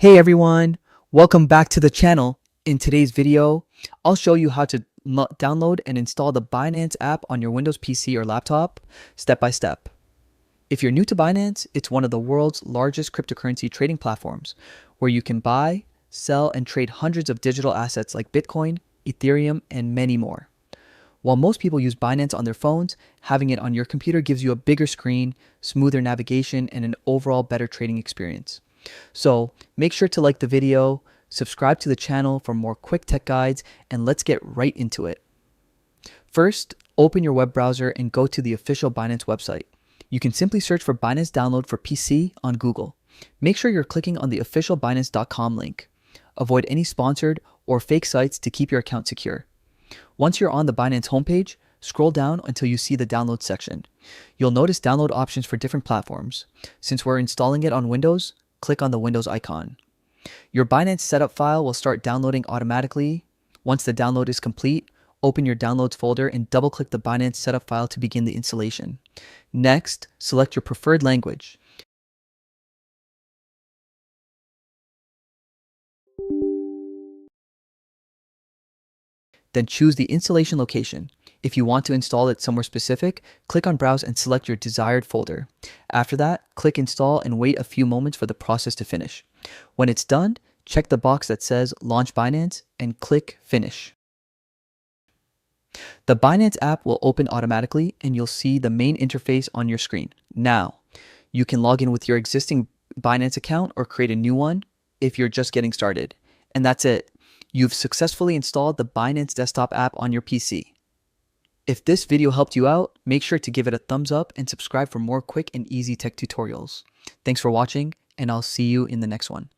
Hey everyone, welcome back to the channel. In today's video, I'll show you how to download and install the Binance app on your Windows PC or laptop, step by step. If you're new to Binance, it's one of the world's largest cryptocurrency trading platforms where you can buy, sell, and trade hundreds of digital assets like Bitcoin, Ethereum, and many more. While most people use Binance on their phones, having it on your computer gives you a bigger screen, smoother navigation, and an overall better trading experience. So make sure to like the video, subscribe to the channel for more quick tech guides, and let's get right into it. First, open your web browser and go to the official Binance website. You can simply search for Binance Download for PC on Google. Make sure you're clicking on the official Binance.com link. Avoid any sponsored or fake sites to keep your account secure. Once you're on the Binance homepage, scroll down until you see the download section. You'll notice download options for different platforms. Since we're installing it on Windows, click on the Windows icon. Your Binance setup file will start downloading automatically. Once the download is complete, open your downloads folder and double-click the Binance setup file to begin the installation. Next, select your preferred language. Then choose the installation location. If you want to install it somewhere specific, click on Browse and select your desired folder. After that, click Install and wait a few moments for the process to finish. When it's done, check the box that says Launch Binance and click Finish. The Binance app will open automatically and you'll see the main interface on your screen. Now, you can log in with your existing Binance account or create a new one if you're just getting started. And that's it. You've successfully installed the Binance desktop app on your PC. If this video helped you out, make sure to give it a thumbs up and subscribe for more quick and easy tech tutorials. Thanks for watching, and I'll see you in the next one.